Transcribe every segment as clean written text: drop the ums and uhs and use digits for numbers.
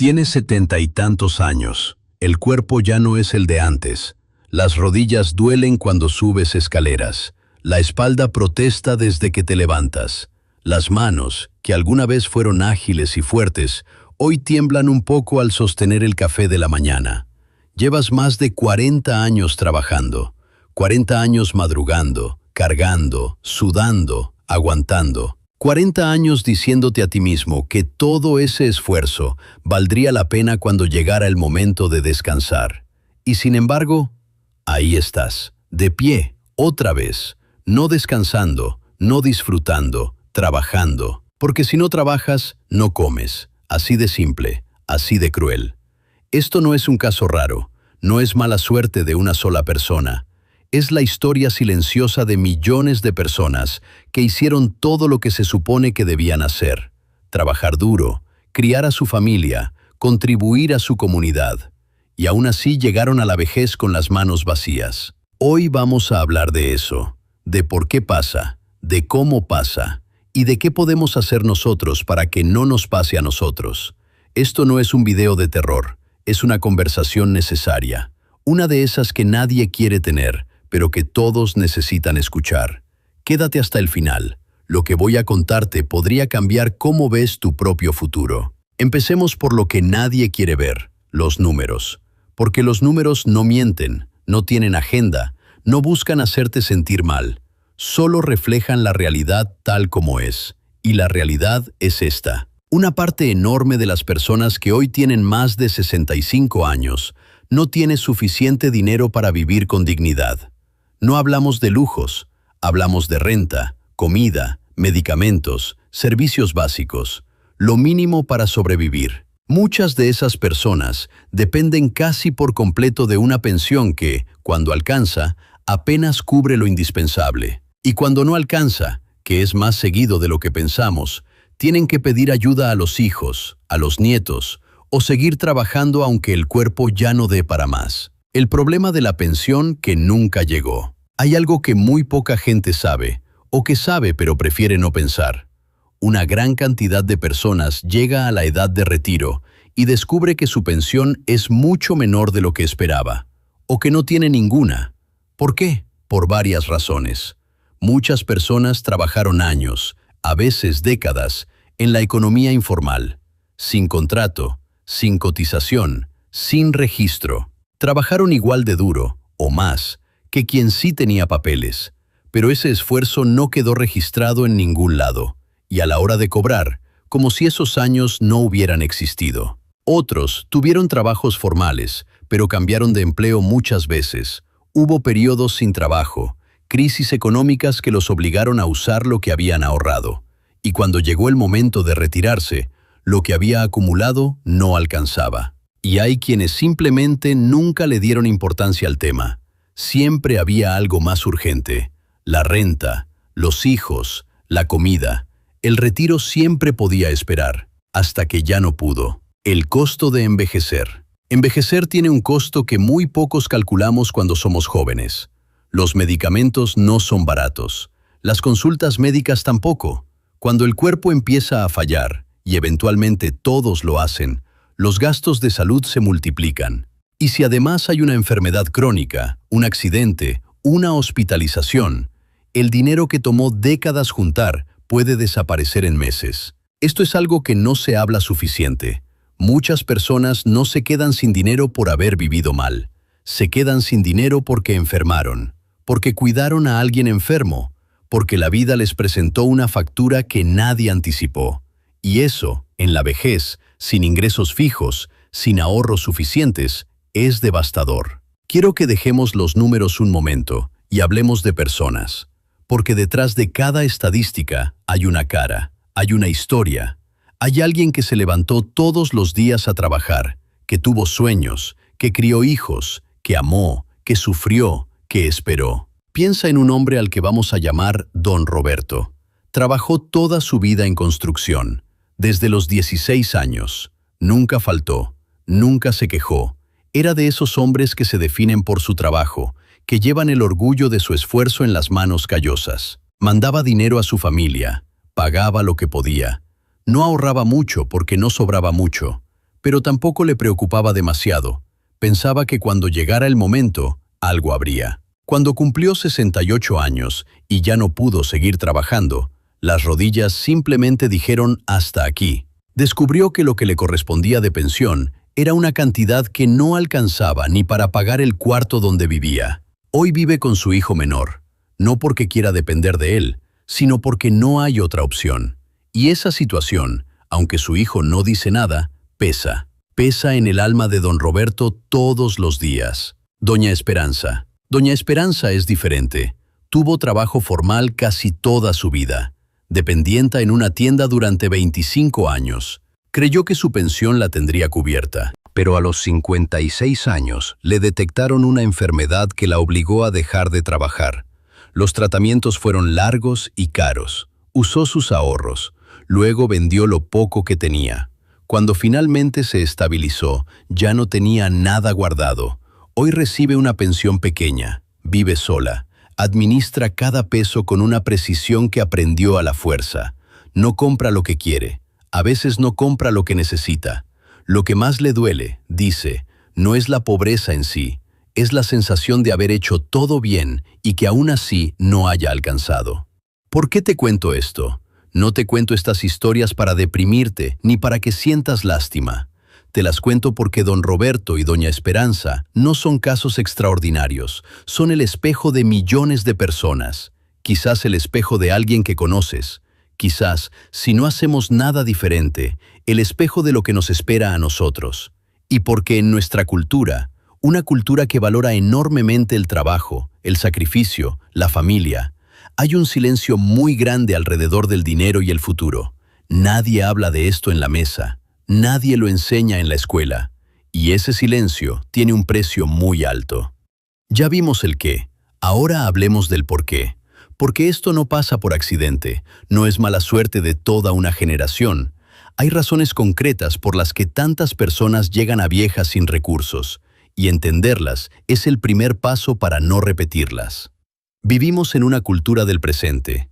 Tienes 70 y tantos años. El cuerpo ya no es el de antes. Las rodillas duelen cuando subes escaleras. La espalda protesta desde que te levantas. Las manos, que alguna vez fueron ágiles y fuertes, hoy tiemblan un poco al sostener el café de la mañana. Llevas más de 40 años trabajando, 40 años madrugando, cargando, sudando, aguantando. 40 años diciéndote a ti mismo que todo ese esfuerzo valdría la pena cuando llegara el momento de descansar. Y sin embargo, ahí estás, de pie, otra vez, no descansando, no disfrutando, trabajando. Porque si no trabajas, no comes. Así de simple, así de cruel. Esto no es un caso raro, no es mala suerte de una sola persona. Es la historia silenciosa de millones de personas que hicieron todo lo que se supone que debían hacer. Trabajar duro, criar a su familia, contribuir a su comunidad. Y aún así llegaron a la vejez con las manos vacías. Hoy vamos a hablar de eso, de por qué pasa, de cómo pasa, y de qué podemos hacer nosotros para que no nos pase a nosotros. Esto no es un video de terror, es una conversación necesaria. Una de esas que nadie quiere tener, pero que todos necesitan escuchar. Quédate hasta el final. Lo que voy a contarte podría cambiar cómo ves tu propio futuro. Empecemos por lo que nadie quiere ver, los números. Porque los números no mienten, no tienen agenda, no buscan hacerte sentir mal. Solo reflejan la realidad tal como es. Y la realidad es esta. Una parte enorme de las personas que hoy tienen más de 65 años no tiene suficiente dinero para vivir con dignidad. No hablamos de lujos, hablamos de renta, comida, medicamentos, servicios básicos, lo mínimo para sobrevivir. Muchas de esas personas dependen casi por completo de una pensión que, cuando alcanza, apenas cubre lo indispensable. Y cuando no alcanza, que es más seguido de lo que pensamos, tienen que pedir ayuda a los hijos, a los nietos, o seguir trabajando aunque el cuerpo ya no dé para más. El problema de la pensión que nunca llegó. Hay algo que muy poca gente sabe, o que sabe pero prefiere no pensar. Una gran cantidad de personas llega a la edad de retiro y descubre que su pensión es mucho menor de lo que esperaba, o que no tiene ninguna. ¿Por qué? Por varias razones. Muchas personas trabajaron años, a veces décadas, en la economía informal, sin contrato, sin cotización, sin registro. Trabajaron igual de duro, o más, que quien sí tenía papeles, pero ese esfuerzo no quedó registrado en ningún lado, y a la hora de cobrar, como si esos años no hubieran existido. Otros tuvieron trabajos formales, pero cambiaron de empleo muchas veces. Hubo periodos sin trabajo, crisis económicas que los obligaron a usar lo que habían ahorrado, y cuando llegó el momento de retirarse, lo que había acumulado no alcanzaba. Y hay quienes simplemente nunca le dieron importancia al tema. Siempre había algo más urgente. La renta, los hijos, la comida. El retiro siempre podía esperar, hasta que ya no pudo. El costo de envejecer. Envejecer tiene un costo que muy pocos calculamos cuando somos jóvenes. Los medicamentos no son baratos. Las consultas médicas tampoco. Cuando el cuerpo empieza a fallar, y eventualmente todos lo hacen, los gastos de salud se multiplican. Y si además hay una enfermedad crónica, un accidente, una hospitalización, el dinero que tomó décadas juntar puede desaparecer en meses. Esto es algo que no se habla suficiente. Muchas personas no se quedan sin dinero por haber vivido mal. Se quedan sin dinero porque enfermaron, porque cuidaron a alguien enfermo, porque la vida les presentó una factura que nadie anticipó. Y eso, en la vejez, sin ingresos fijos, sin ahorros suficientes, es devastador. Quiero que dejemos los números un momento y hablemos de personas, porque detrás de cada estadística hay una cara, hay una historia, hay alguien que se levantó todos los días a trabajar, que tuvo sueños, que crió hijos, que amó, que sufrió, que esperó. Piensa en un hombre al que vamos a llamar Don Roberto. Trabajó toda su vida en construcción. Desde los 16 años, nunca faltó, nunca se quejó. Era de esos hombres que se definen por su trabajo, que llevan el orgullo de su esfuerzo en las manos callosas. Mandaba dinero a su familia, pagaba lo que podía. No ahorraba mucho porque no sobraba mucho, pero tampoco le preocupaba demasiado. Pensaba que cuando llegara el momento, algo habría. Cuando cumplió 68 años y ya no pudo seguir trabajando, las rodillas simplemente dijeron hasta aquí. Descubrió que lo que le correspondía de pensión era una cantidad que no alcanzaba ni para pagar el cuarto donde vivía. Hoy vive con su hijo menor, no porque quiera depender de él, sino porque no hay otra opción. Y esa situación, aunque su hijo no dice nada, pesa. Pesa en el alma de don Roberto todos los días. Doña Esperanza. Doña Esperanza es diferente. Tuvo trabajo formal casi toda su vida. Dependienta en una tienda durante 25 años. Creyó que su pensión la tendría cubierta. Pero a los 56 años le detectaron una enfermedad que la obligó a dejar de trabajar. Los tratamientos fueron largos y caros. Usó sus ahorros. Luego vendió lo poco que tenía. Cuando finalmente se estabilizó, ya no tenía nada guardado. Hoy recibe una pensión pequeña, vive sola, administra cada peso con una precisión que aprendió a la fuerza. No compra lo que quiere, a veces no compra lo que necesita. Lo que más le duele, dice, no es la pobreza en sí, es la sensación de haber hecho todo bien y que aún así no haya alcanzado. ¿Por qué te cuento esto? No te cuento estas historias para deprimirte ni para que sientas lástima. Te las cuento porque don Roberto y doña Esperanza no son casos extraordinarios, son el espejo de millones de personas, quizás el espejo de alguien que conoces, quizás, si no hacemos nada diferente, el espejo de lo que nos espera a nosotros. Y porque en nuestra cultura, una cultura que valora enormemente el trabajo, el sacrificio, la familia, hay un silencio muy grande alrededor del dinero y el futuro. Nadie habla de esto en la mesa. Nadie lo enseña en la escuela, y ese silencio tiene un precio muy alto. Ya vimos el qué, ahora hablemos del por qué. Porque esto no pasa por accidente, no es mala suerte de toda una generación. Hay razones concretas por las que tantas personas llegan a viejas sin recursos, y entenderlas es el primer paso para no repetirlas. Vivimos en una cultura del presente.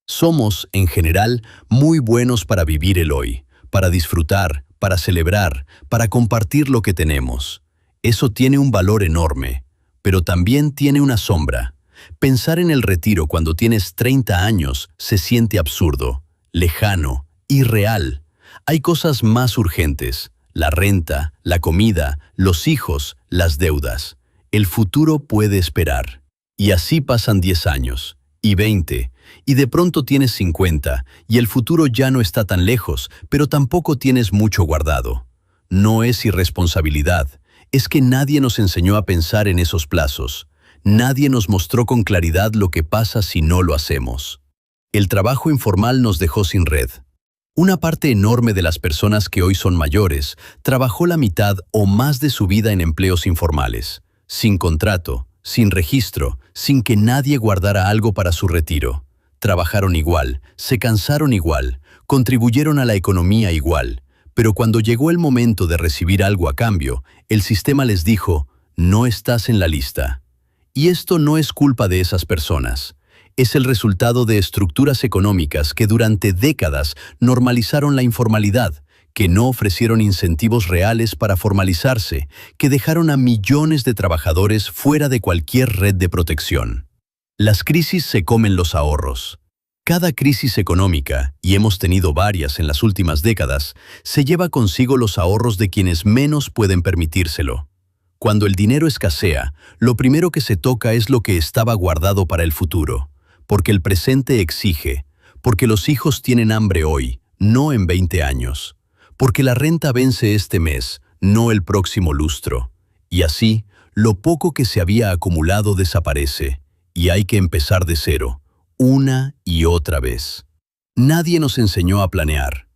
Somos, en general, muy buenos para vivir el hoy, para disfrutar, para celebrar, para compartir lo que tenemos. Eso tiene un valor enorme, pero también tiene una sombra. Pensar en el retiro cuando tienes 30 años se siente absurdo, lejano, irreal. Hay cosas más urgentes: la renta, la comida, los hijos, las deudas. El futuro puede esperar. Y así pasan 10 años, y 20, y de pronto tienes 50, y el futuro ya no está tan lejos, pero tampoco tienes mucho guardado. No es irresponsabilidad, es que nadie nos enseñó a pensar en esos plazos. Nadie nos mostró con claridad lo que pasa si no lo hacemos. El trabajo informal nos dejó sin red. Una parte enorme de las personas que hoy son mayores trabajó la mitad o más de su vida en empleos informales, sin contrato, sin registro, sin que nadie guardara algo para su retiro. Trabajaron igual, se cansaron igual, contribuyeron a la economía igual, pero cuando llegó el momento de recibir algo a cambio, el sistema les dijo, no estás en la lista. Y esto no es culpa de esas personas. Es el resultado de estructuras económicas que durante décadas normalizaron la informalidad, que no ofrecieron incentivos reales para formalizarse, que dejaron a millones de trabajadores fuera de cualquier red de protección. Las crisis se comen los ahorros. Cada crisis económica, y hemos tenido varias en las últimas décadas, se lleva consigo los ahorros de quienes menos pueden permitírselo. Cuando el dinero escasea, lo primero que se toca es lo que estaba guardado para el futuro, porque el presente exige, porque los hijos tienen hambre hoy, no en 20 años. Porque la renta vence este mes, no el próximo lustro. Y así, lo poco que se había acumulado desaparece, y hay que empezar de cero, una y otra vez. Nadie nos enseñó a planear.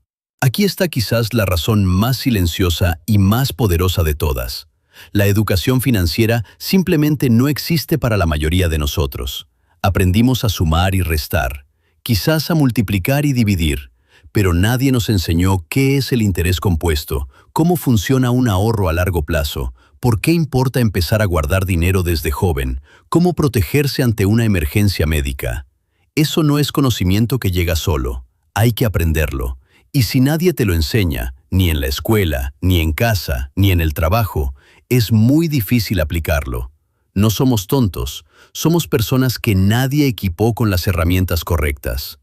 Aquí está quizás la razón más silenciosa y más poderosa de todas. La educación financiera simplemente no existe para la mayoría de nosotros. Aprendimos a sumar y restar, quizás a multiplicar y dividir, pero nadie nos enseñó qué es el interés compuesto, cómo funciona un ahorro a largo plazo, por qué importa empezar a guardar dinero desde joven, cómo protegerse ante una emergencia médica. Eso no es conocimiento que llega solo, hay que aprenderlo. Y si nadie te lo enseña, ni en la escuela, ni en casa, ni en el trabajo, es muy difícil aplicarlo. No somos tontos, somos personas que nadie equipó con las herramientas correctas.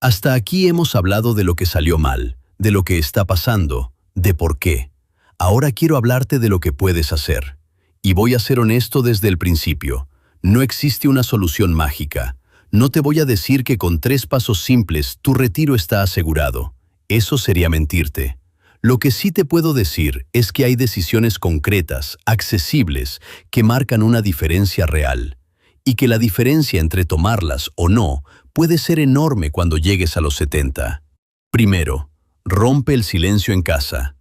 Hasta aquí hemos hablado de lo que salió mal, de lo que está pasando, de por qué. Ahora quiero hablarte de lo que puedes hacer. Y voy a ser honesto desde el principio. No existe una solución mágica. No te voy a decir que con 3 pasos simples tu retiro está asegurado. Eso sería mentirte. Lo que sí te puedo decir es que hay decisiones concretas, accesibles, que marcan una diferencia real. Y que la diferencia entre tomarlas o no puede ser enorme cuando llegues a los 70. Primero, rompe el silencio en casa.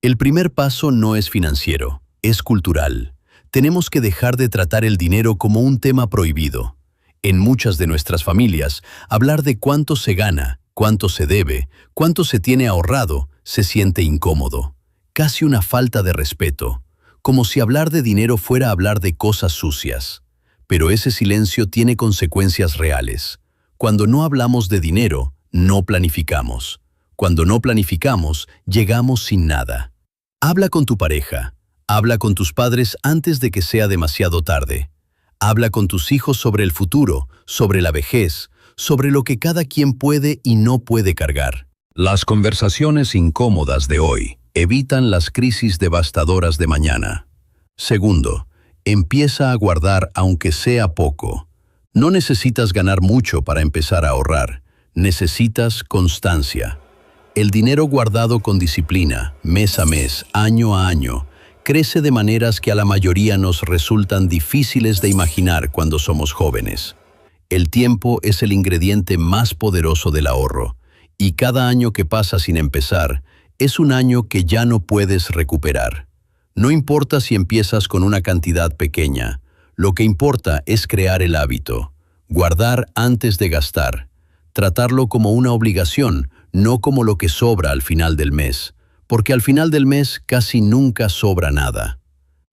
El primer paso no es financiero, es cultural. Tenemos que dejar de tratar el dinero como un tema prohibido. En muchas de nuestras familias, hablar de cuánto se gana, cuánto se debe, cuánto se tiene ahorrado, se siente incómodo. Casi una falta de respeto, como si hablar de dinero fuera hablar de cosas sucias. Pero ese silencio tiene consecuencias reales. Cuando no hablamos de dinero, no planificamos. Cuando no planificamos, llegamos sin nada. Habla con tu pareja. Habla con tus padres antes de que sea demasiado tarde. Habla con tus hijos sobre el futuro, sobre la vejez, sobre lo que cada quien puede y no puede cargar. Las conversaciones incómodas de hoy evitan las crisis devastadoras de mañana. Segundo, empieza a guardar aunque sea poco. No necesitas ganar mucho para empezar a ahorrar. Necesitas constancia. El dinero guardado con disciplina, mes a mes, año a año, crece de maneras que a la mayoría nos resultan difíciles de imaginar cuando somos jóvenes. El tiempo es el ingrediente más poderoso del ahorro, y cada año que pasa sin empezar es un año que ya no puedes recuperar. No importa si empiezas con una cantidad pequeña, lo que importa es crear el hábito, guardar antes de gastar, tratarlo como una obligación, no como lo que sobra al final del mes, porque al final del mes casi nunca sobra nada.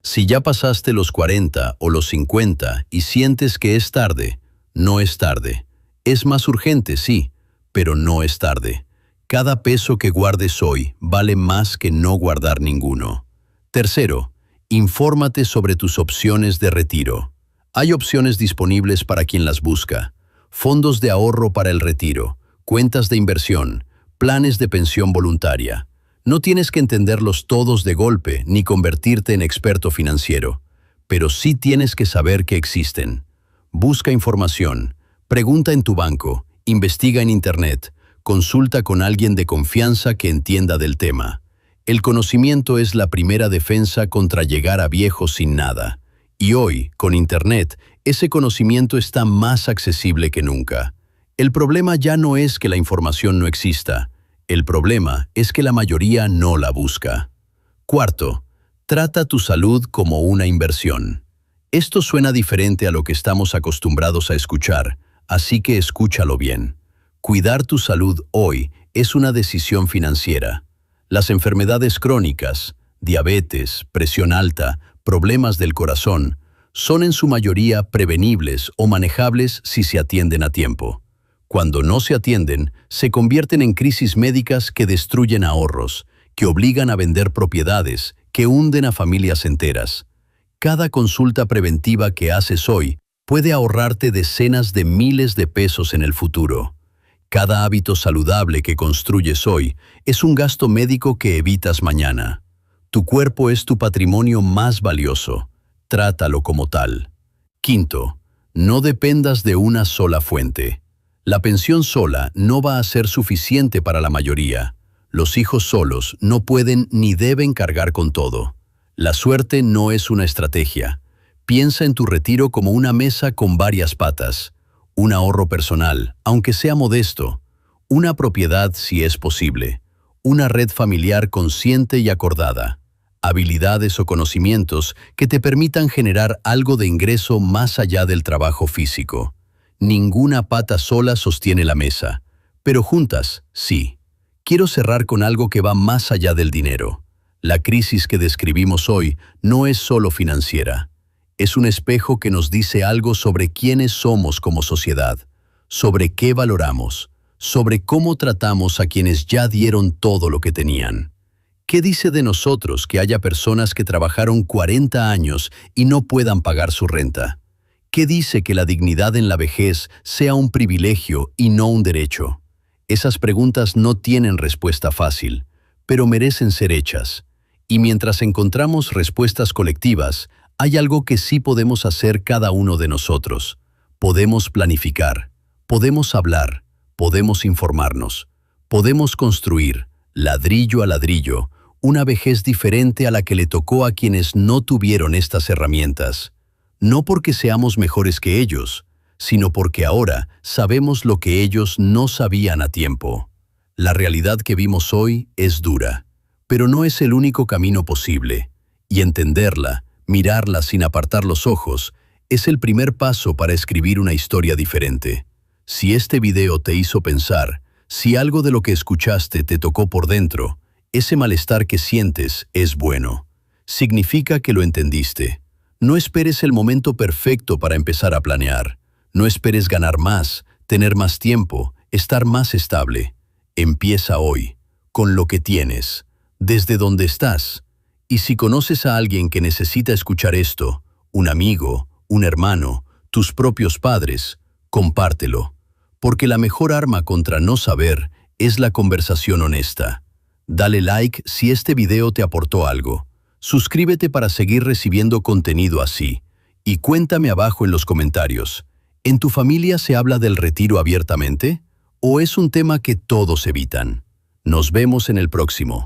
Si ya pasaste los 40 o los 50 y sientes que es tarde, no es tarde. Es más urgente, sí, pero no es tarde. Cada peso que guardes hoy vale más que no guardar ninguno. Tercero, infórmate sobre tus opciones de retiro. Hay opciones disponibles para quien las busca. Fondos de ahorro para el retiro, cuentas de inversión, planes de pensión voluntaria. No tienes que entenderlos todos de golpe ni convertirte en experto financiero, pero sí tienes que saber que existen. Busca información, pregunta en tu banco, investiga en Internet, consulta con alguien de confianza que entienda del tema. El conocimiento es la primera defensa contra llegar a viejo sin nada. Y hoy, con Internet, ese conocimiento está más accesible que nunca. El problema ya no es que la información no exista. El problema es que la mayoría no la busca. Cuarto, trata tu salud como una inversión. Esto suena diferente a lo que estamos acostumbrados a escuchar, así que escúchalo bien. Cuidar tu salud hoy es una decisión financiera. Las enfermedades crónicas, diabetes, presión alta, problemas del corazón, son en su mayoría prevenibles o manejables si se atienden a tiempo. Cuando no se atienden, se convierten en crisis médicas que destruyen ahorros, que obligan a vender propiedades, que hunden a familias enteras. Cada consulta preventiva que haces hoy puede ahorrarte decenas de miles de pesos en el futuro. Cada hábito saludable que construyes hoy es un gasto médico que evitas mañana. Tu cuerpo es tu patrimonio más valioso. Trátalo como tal. Quinto, no dependas de una sola fuente. La pensión sola no va a ser suficiente para la mayoría. Los hijos solos no pueden ni deben cargar con todo. La suerte no es una estrategia. Piensa en tu retiro como una mesa con varias patas. Un ahorro personal, aunque sea modesto. Una propiedad si es posible. Una red familiar consciente y acordada. Habilidades o conocimientos que te permitan generar algo de ingreso más allá del trabajo físico. Ninguna pata sola sostiene la mesa, pero juntas, sí. Quiero cerrar con algo que va más allá del dinero. La crisis que describimos hoy no es solo financiera. Es un espejo que nos dice algo sobre quiénes somos como sociedad, sobre qué valoramos, sobre cómo tratamos a quienes ya dieron todo lo que tenían. ¿Qué dice de nosotros que haya personas que trabajaron 40 años y no puedan pagar su renta? ¿Qué dice que la dignidad en la vejez sea un privilegio y no un derecho? Esas preguntas no tienen respuesta fácil, pero merecen ser hechas. Y mientras encontramos respuestas colectivas, hay algo que sí podemos hacer cada uno de nosotros. Podemos planificar, podemos hablar, podemos informarnos, podemos construir, ladrillo a ladrillo, una vejez diferente a la que le tocó a quienes no tuvieron estas herramientas. No porque seamos mejores que ellos, sino porque ahora sabemos lo que ellos no sabían a tiempo. La realidad que vimos hoy es dura, pero no es el único camino posible, y entenderla, mirarla sin apartar los ojos, es el primer paso para escribir una historia diferente. Si este video te hizo pensar, si algo de lo que escuchaste te tocó por dentro, ese malestar que sientes es bueno. Significa que lo entendiste. No esperes el momento perfecto para empezar a planear. No esperes ganar más, tener más tiempo, estar más estable. Empieza hoy, con lo que tienes, desde donde estás. Y si conoces a alguien que necesita escuchar esto, un amigo, un hermano, tus propios padres, compártelo. Porque la mejor arma contra no saber es la conversación honesta. Dale like si este video te aportó algo. Suscríbete para seguir recibiendo contenido así. Y cuéntame abajo en los comentarios, ¿en tu familia se habla del retiro abiertamente? ¿O es un tema que todos evitan? Nos vemos en el próximo.